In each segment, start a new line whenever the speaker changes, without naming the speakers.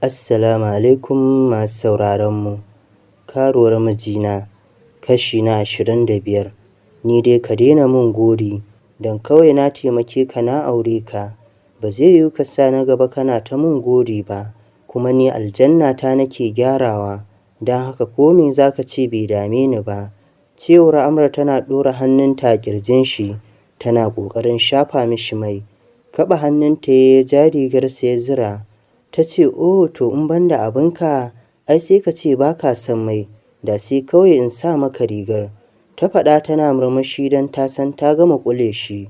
Assalamu alaikum masu sauraronmu. Karuwar mijina kashi na 25. Ni dai ka daina mun gori don kawai na taimake ka na aure ka. Ba zai yiwu ka sa na gaba kana ta mun gori ba, kuma ni aljannata nake gyarawa, don haka ko me za ka ce bai dame ni ba. Cewar Amra tana ɗora hannunta a ƙirjin shi, tana ƙoƙarin shafa mishi mai. Kaɓa hannunta ya ja rigarsa ya zira. Ta ce, "Oh, to in ban da abinka, ai sai ka ce ba ka son mai, da sai kawai in sa maka rigar." Ta faɗa tana murmushi don ta san ta gama ƙule shi.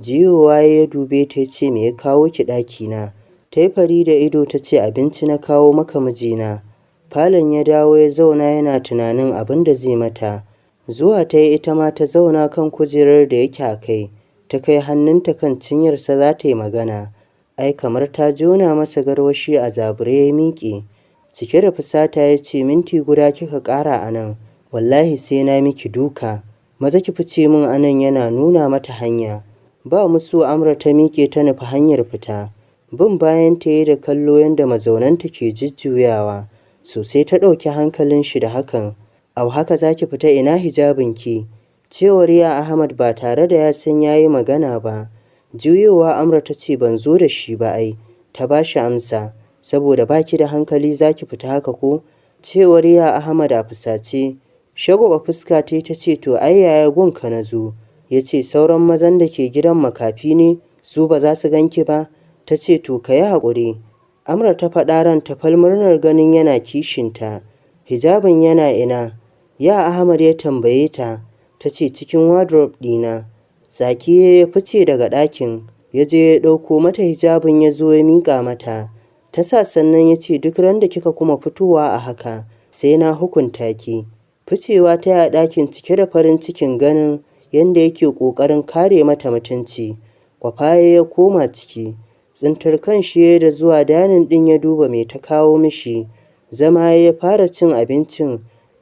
Jiyowa ya dube ta ce, "Me ya kawo ki ɗakina?" Ta yi fari da ido ta ce, "Abinci na kawo maka mijina." Falon ya dawo ya zauna yana tunanin abin da zai mata. Zuwa ta yi ita ma ta zauna kan kujerar da yake a kai. Ta kai hannunta kan cinyarsa za ta yi magana. Ai kamar ta jona masa garwashi a zabure ya miƙe. Cike da fusata ya ce, "Minti guda kika ƙara a nan, wallahi sai na miki duka. Maza ki fice min a nan." Yana nuna mata hanya. Ba musu Amra ta miƙe ta nufi hanyar fita. Bin bayan ta yi da kallo yadda mazaunanta ke jujjuyawa. Sosai ta ɗauki hankalin shi da hakan. "Au haka za ki fita, ina hijabinki?" Cewar ya Ahmad ba tare da ya san ya yi magana ba. Juyowa Amra ta ce, "Ban zo da shi ba ai." Ta ba shi amsa, "Saboda ba ki da hankali za ki fita haka ko?" Cewar ya Ahmad a fusace. Shagwaɓa fuska ta ce, "To ai yaya gunka na zo." Ya ce, "Sauran mazan da ke gidan makafi ne, su ba za su ganki ba?" Ta ce, "To ka yi haƙuri." Amra ta faɗa ranta fal murnar ganin yana kishinta. "Hijabin yana ina?" Ya Ahmad ya tambaye ta. Ta ce, "Cikin wardrobe ɗina." Tsaki ya fice daga ɗakin, ya je ya ɗauko mata hijabin ya zo ya miƙa mata. Ta sa sannan ya ce, "Duk ran da kika kuma fitowa a haka, sai na hukunta ki." Ficewa ta yi a ɗakin cike da farin cikin ganin yadda yake ƙoƙarin kare mata mutunci. Kwafaye ya koma ciki. Tsintar kan shi da zuwa danin ɗin ya duba mai ta kawo mishi. Zama ya fara cin abincin.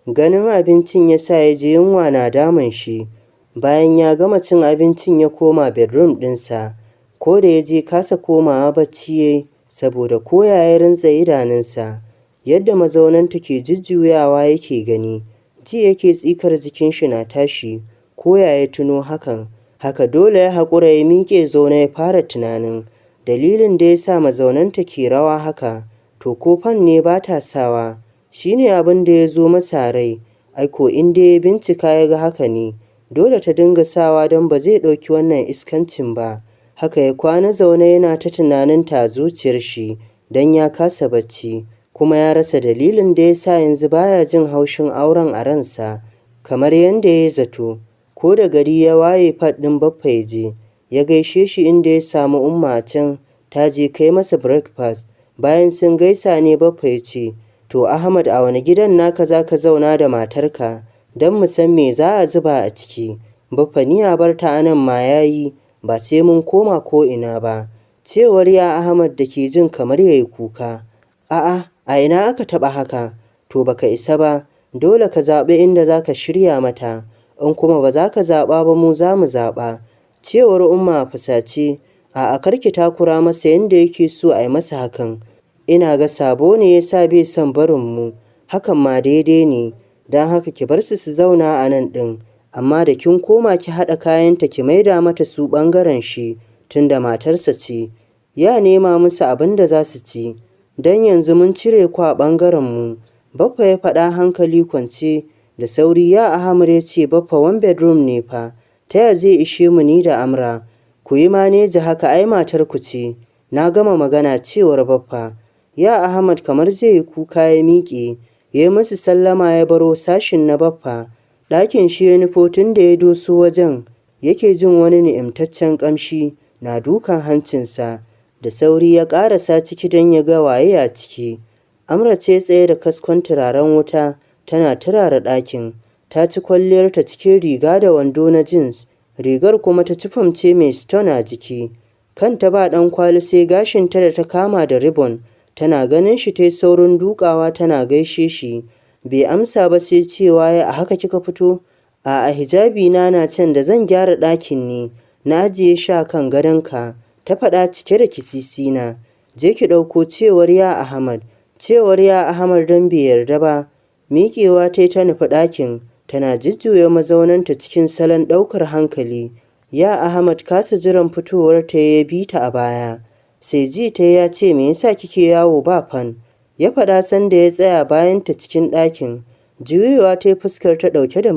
Ganin abincin ya sa ya ji yunwa na damun shi. Bayan ya gama cin abincin ya koma bedroom ɗinsa. Ko da ya je kasa komawa bacci ya yi, saboda koya ya rintsa idanunsa. Yadda mazaunanta ke jujjuyawa yake gani. Ji yake tsikar jikin shi na tashi. Koya ya tuno hakan. Haka dole ya haƙura ya miƙe zaune ya fara tunanin dalilin da ya sa mazaunanta ke rawa haka. To ko fan ne ba ta sawa. Shi ne abin da ya zo masa rai. Aiko in dai ya bincika ya ga haka ne, dole ta dinga sawa don ba zai ɗauki wannan iskancin ba. Haka ya kwana zaune yana ta tunaninta a zuciyar shi don ya kasa bacci, kuma ya rasa dalilin da ya sa yanzu baya jin haushin auren a ransa kamar yadda ya zato. Ko da gari ya waye fat ɗin Baffa ya je, ya gaishe shi inda ya samu Umma a can ta je kai masa breakfast. Bayan sun gaisa ne Baffa ya ce, "To Ahmad, a wani gidan naka za ka zauna da matarka don mu san me za a zuba a ciki?" "Baffa, ni a bar ta a nan ma ya yi, ba sai mun koma ko ina ba." Cewar ya Ahmad da ke jin kamar ya yi kuka. "A'a, a ina aka taɓa haka?" "To baka isa ba, dole ka zaɓi inda za ka shirya mata, in kuma ba za ka zaɓa ba mu za mu zaɓa." Cewar Umma a fusace. "A'a, kar ki takura masa yadda yake so a yi masa hakan. Ina ga sabo ne ya sa bai son barin mu, hakan ma daidai ne, don haka ki bar su zauna a nan ɗin, amma da kin koma ki haɗa kayanta ki maida mata su ɓangaren shi, tunda matarsa ce. Ya nema musu abin da za su ci, don yanzu mun cire ku a ɓangaren mu." Baffa ya faɗa hankali kwance. Da sauri ya Ahmad ya ce, "Baffa, one bedroom ne fa, ta ya zai ishe mu ni da Amra? Ku yi maneji haka, ai matar ku ce." "Na gama magana." Cewar Baffa. Ya Ahmad kamar zai yi kuka ya miƙe, ya yi musu sallama ya baro sashin na Baffa. Ɗakin shi ya nufo. Tun da ya doso wajen, yake jin wani ni'imtaccen ƙamshi na dukan hancinsa. Da sauri ya ƙarasa ciki don ya ga waye a ciki. Amra ce tsaye da kaskon turaren wuta, tana turara ɗakin. Ta ci kwalliyarta cikin riga da wando na jeans, rigar kuma ta cifam ce mai stone a jiki. Kanta ba ɗan kwali sai gashinta da ta kama da ribbon. Tana ganin shi ta yi saurin dukawa tana gaishe shi. Bai amsa ba sai cewa ya, "A haka kika fito?" "A'a, hijabi na can da zan gyara ɗakin ne, na ajiye shi a kan gadonka." Ta faɗa cike da kisisina. "Je ki ɗauko." Cewar ya Ahmad. Cewar ya Ahmad don bai yarda ba. Miƙewa ta yi ta nufi ɗakin, tana jujjuya mazauninta cikin salon ɗaukar hankali. Ya Ahmad kasa jiran fitowarta ya bi ta a baya. Sai ji ta ya ce me yasa kike yawo ba fan? Ya faɗa sanda ya tsaya bayanta cikin ɗakin. Juyowa ta yi fuskar ta ɗauke da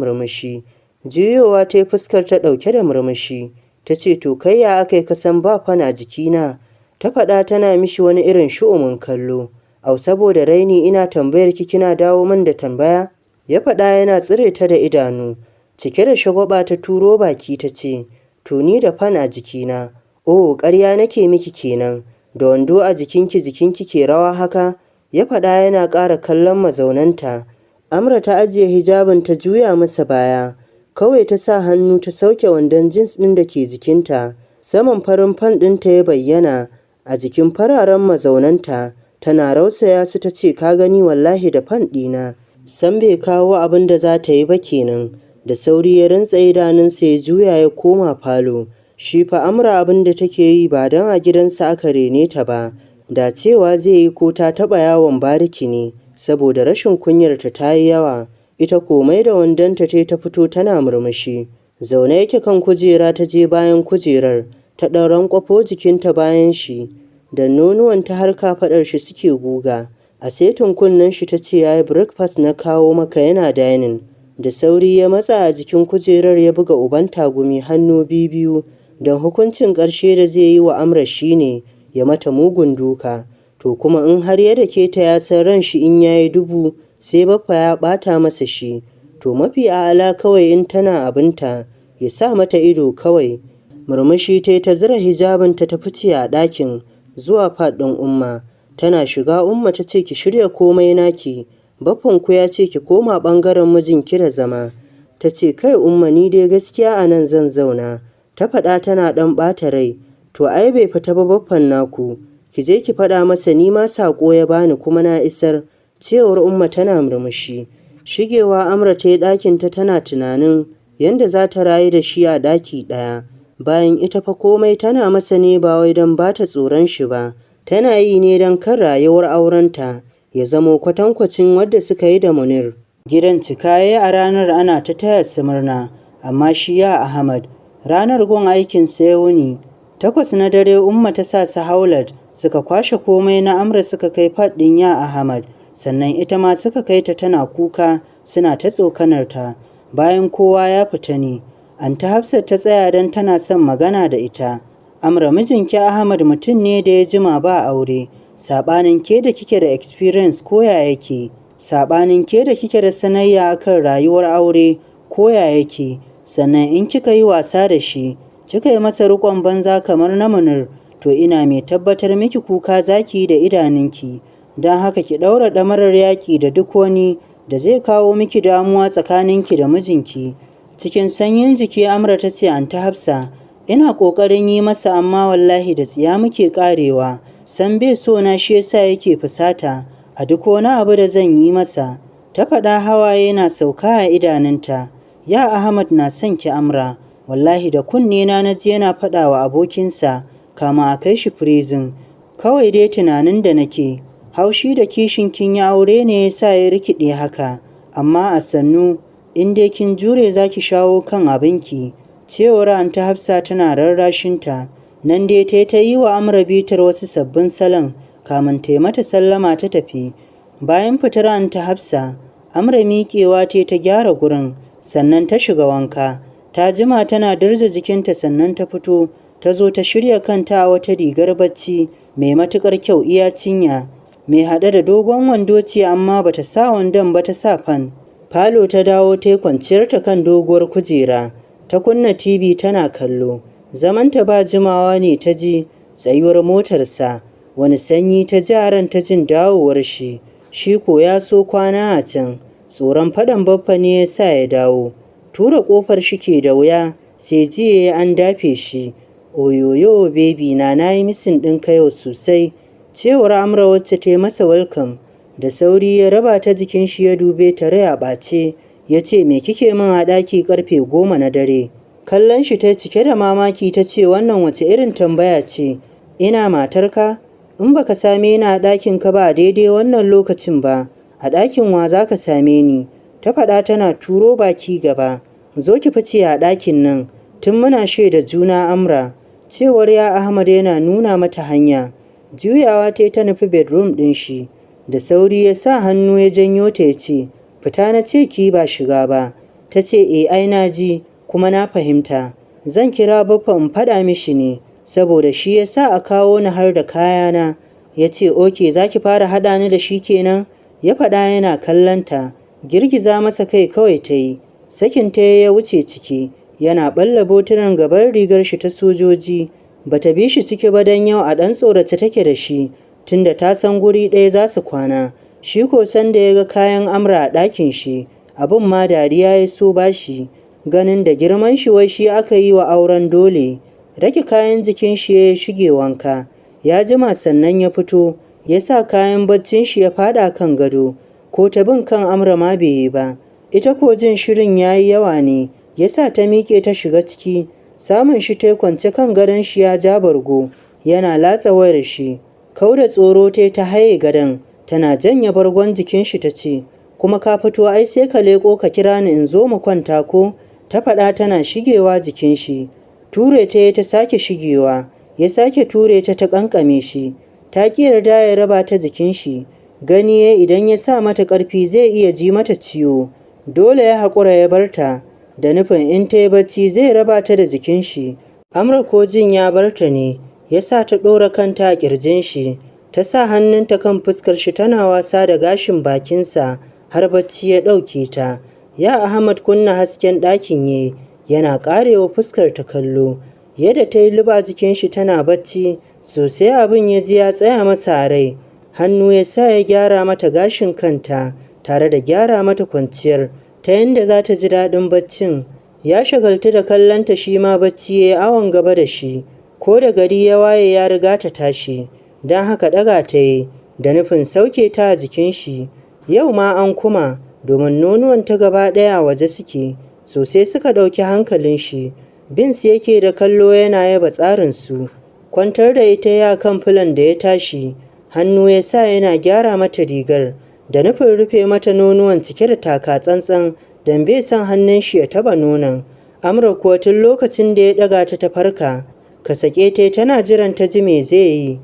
murmushi. Ta ce to kai ya aka yi ka san ba fan a jikina? Ta faɗa tana mishi wani irin shu'umin kallo. Au saboda raini ina tambayar ki kina dawo min da tambaya? Ya faɗa yana tsire ta da idanu. Cike da shagwaɓa ta turo baki ta ce, to ni da fan a jikina. Oh, ƙarya nake miki kenan. Da wando a jikinki ke rawa haka? Ya faɗa yana ƙara kallon mazaunanta. Amra ta ajiye hijabin ta juya masa baya. Kawai ta sa hannu ta sauke wandon jins ɗin da ke jikinta. Saman farin fan ɗinta ya bayyana a jikin fararen mazaunanta. Tana rausaya su ta ce ka gani wallahi da fan ɗina. Sam bai kawo abin da za ta yi ba kenan. Da sauri ya rintsa idanunsa ya juya ya koma falo. Shi fa Amra abin da take yi ba don a gidansa aka rene ta ba. Da cewa zai yi ko ta taɓa yawon bariki ne, saboda rashin kunyarta ta yi yawa. Ita komai da wandonta ta fito tana murmushi. Zaune yake kan kujera ta je bayan kujerar, ta ɗan rankwafo jikinta bayan shi. Da nonuwanta har kafaɗar shi suke guga. A setin kunnen shi ta ce ya yi breakfast na kawo maka yana dining. Da sauri ya matsa a jikin kujerar ya buga uban tagumi hannu biyu. Don hukuncin ƙarshe da zai yi wa Amra shi ne ya mata mugun duka. To kuma in har ya dake ta ya san ran shi in ya yi dubu sai baffa ya ɓata masa shi. To mafi a'ala kawai in tana abinta ya sa mata ido kawai. Murmushi ta zura hijabinta ta fice a ɗakin zuwa faɗin Umma. Tana shiga Umma ta ce ki shirya komai naki. Baffanku ya ce ki koma ɓangaren mijinki da zama. Ta ce kai Umma ni dai gaskiya a nan zan zauna. Ta faɗa tana ɗan ɓata rai. To ai bai fita ba baffan naku. Ki je ki faɗa masa ni ma saƙo ya bani kuma na isar. Cewar Umma tana murmushi. Shigewa Amra ta yi ɗakinta tana tunanin yadda za ta rayu da shi a ɗaki ɗaya. Bayan ita fa komai tana masa ne ba wai don ba ta tsoron shi ba. Tana yi ne don kan rayuwar aurenta ya zamo kwatankwacin wadda suka yi da Munir. Gidan cika ya a ranar ana ta taya su murna, amma shi ya Ahmad ranar gun aikinsa ya wuni. 8 na dare Umma ta sa su Haulat suka kwashe komai na Amra suka kai faɗin ya Ahmad, sannan ita ma suka kai ta tana kuka suna ta tsokanar ta. Bayan kowa ya fita ne, Anta Hafsat ta tsaya don tana son magana da ita. Amra mijinki Ahmad mutum ne da ya jima ba aure, saɓanin ke da kike da experience koya yake, saɓanin ke da kike da sanayya akan rayuwar aure koya yake, sannan in kika yi wasa da shi, kika yi masa riƙon banza kamar na Munir, to ina mai tabbatar miki kuka zaki da idanunki. Don haka ki ɗaura ɗamarar yaƙi da duk wani da zai kawo miki damuwa tsakaninki da mijinki. Cikin sanyin jiki Amra ta ce Anta Hafsa, ina ƙoƙarin yi masa amma wallahi da tsiya muke ƙarewa. San bai so na shi yasa yake fusata a duk wani abu da zan yi masa. Ta faɗa hawaye na sauka a idanunta. Ya Ahmad na son ki Amra. Wallahi da kunne na ji yana faɗa wa abokinsa kama a kai shi prison. Kawai dai tunanin da nake, haushi da kishin kin yi aure ne yasa ya rikide haka. Amma a sannu in dai kin jure za ki shawo kan abinki. Cewar Anta Hafsa tana rarrashinta. Nan dai ta yi wa Amra bitar wasu sabbin salon kamun ta mata sallama ta tafi. Bayan fitar Anta Hafsa, Amra miƙewa ta gyara gurin, sannan ta shiga wanka. Ta jima tana dirza jikinta sannan ta fito, ta zo ta shirya kanta a wata rigar bacci mai matuƙar kyau iya cinya, mai haɗe da dogon wando ce amma bata sa wandon ba ta sa fan. Falo ta dawo ta kwanciyar ta kan doguwar kujera, ta kunna TV tana kallo. Zamanta ba jimawa ne ta ji tsayuwar motarsa, wani sanyi ta ji a ran ta jin dawowar shi. Shi ko ya so kwana a can, tsoron faɗan baffa ne ya sa ya dawo. Tura ƙofar shi ke da wuya, sai jiya an dafe shi. Oyoyo baby na yi misin ɗinka yau sosai. Cewar Amra wacce ta yi masa welcome. Da sauri ya raba ta jikin shi ya dube ta rai a ɓace. Ya ce me kike min a ɗaki ƙarfe 10 na dare? Kallon shi ta cike da mamaki ta ce wannan wace irin tambaya ce? Ina matarka? in baka same ni a ɗakin ka ba a daidai wannan lokacin ba, a ɗakin wa za ka same ni? Ta faɗa tana turo baki gaba. Zo ki fice a ɗakin nan, tun muna shaida juna Amra. Cewar ya Ahmad yana nuna mata hanya. Juyawa ta nufi bedroom ɗin shi. Da sauri ya sa hannu ya janyo ta ya ce, fita na ce ki ba shiga ba. Ta ce ai na ji kuma na fahimta. Zan kira baffa in faɗa mishi ne, saboda shi ya sa a kawo ni har da kayana. Ya ce oke za ki fara haɗa ni da shi kenan? Ya faɗa yana kallonta. Girgiza masa kai kawai ta yi. Sakin ta ya wuce ciki, yana ɓalla botunan gaban rigar shi ta sojoji. Bata bi shi ciki ba don yau a ɗan tsorace take da shi, tunda ta san guri ɗaya za su kwana. Shi ko san da ya ga kayan Amra a ɗakin shi, abin ma dariya ya so bashi, ganin da girman shi wai shi aka yi wa auren dole. Rage kayan jikin shi ya shige wanka. Ya jima sannan ya fito, ya sa kayan baccin shi ya faɗa kan gado. Ko ta bin kan Amra ma bai yi ba. Ita ko jin shirin ya yi yawa ne, ya sa ta miƙe ta shiga ciki. Samun shi ta kwance kan gadon shi ya ja bargo, yana latsa wayar shi. Kau da tsoro ta haye gadon, tana janye bargon jikin shi ta ce, kuma ka fito ai sai ka leƙo ka kira ni in zo mu kwanta ko? Ta faɗa tana shigewa jikin shi. Ture ta sake shigewa, ya sake ture ta ƙanƙame shi. Ta ƙi yarda ya raba ta jikin shi. Gani ya idan ya sa mata ƙarfi zai iya ji mata ciwo. Dole ya haƙura ya bar ta, da nufin in ta yi bacci zai raba ta da jikin shi. Amra ko jin ya bar ta ne, ya sa ta ɗora kanta a ƙirjin shi. Ta sa hannunta kan fuskar shi tana wasa da gashin bakinsa har bacci ya ɗauke ta. Ya Ahmad kunna hasken ɗakin yana ƙarewa fuskar ta kallo. Yadda ta yi luba jikin shi tana bacci, sosai abin ya ji ya tsaya masa a rai. Hannu ya sa ya gyara mata gashin kanta, tare da gyara mata kwanciyar, ta yadda za ta ji daɗin baccin. Ya shagaltu da kallonta shi ma bacci ya yi awon gaba da shi. Ko da gari ya waye ya riga ta tashi, don haka ɗaga ta yi, da nufin sauke ta a jikin shi. Yau ma an kuma, domin nonuwanta gaba ɗaya a waje suke, sosai suka ɗauki hankalin shi. Bin su yake da kallo yana yaba tsarinsu. Kwantar da ita ya kan filan da ya tashi, hannu ya sa yana gyara mata rigar, da nufin rufe mata nonuwan cike da taka tsantsan, don bai son hannun shi ya taɓa nonon. Amra kuwa tun lokacin da ya ɗaga ta ta farka, ka sake ta tana jiran ta ji me zai yi.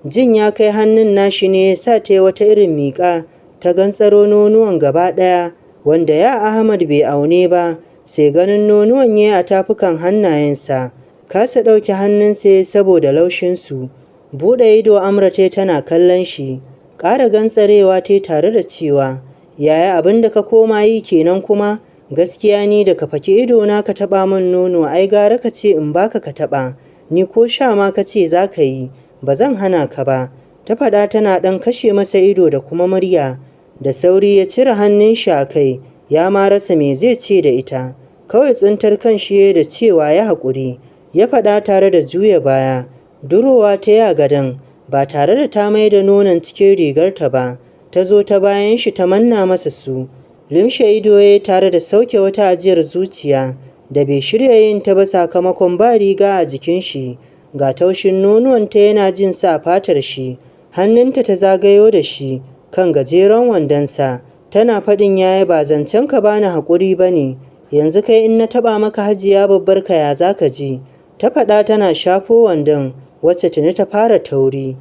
Jin ya kai hannun nashi ne ya sa ta yi wata irin miƙa, ta gantsaro nonuwan gaba ɗaya, wanda ya Ahmad bai aune ba, sai ganin nonuwan ya a tafukan hannayensa. Kasa ɗauke hannunsa saboda laushinsu. Buɗe ido Amra tana kallon shi, ƙara gantsarewa tare da cewa, yaya abin da ka koma yi kenan kuma? Gaskiya ni da ka faki idona ka taɓa min nono ai gara ka ce in baka ka taɓa, ni ko sha ma ka ce za ka yi, ba zan hana ka ba. Ta faɗa tana ɗan kashe masa ido da kuma murya. Da sauri ya cire hannun shi a kai, ya ma rasa me zai ce da ita. Kawai tsintar kan shi da cewa ya haƙuri, ya faɗa tare da juya baya. Durowa ta yi gadon, ba tare da ta mai da nonon cikin rigarta ba, ta zo ta bayan shi ta manna masa su. Limshe ido ya tare da sauke wata ajiyar zuciya da bai shirya yin ta ba sakamakon ba riga a jikin shi. Ga taushin nonuwanta yana jin sa fatar shi. Hannunta ta zagayo da shi kan gajeren wandonsa, tana faɗin yaya ba zancen ka bani haƙuri ba ne, yanzu kai in na taɓa maka hajiya babbar ka ya za ka ji? Ta faɗa tana shafo wandon, wacce tuni ta fara tauri.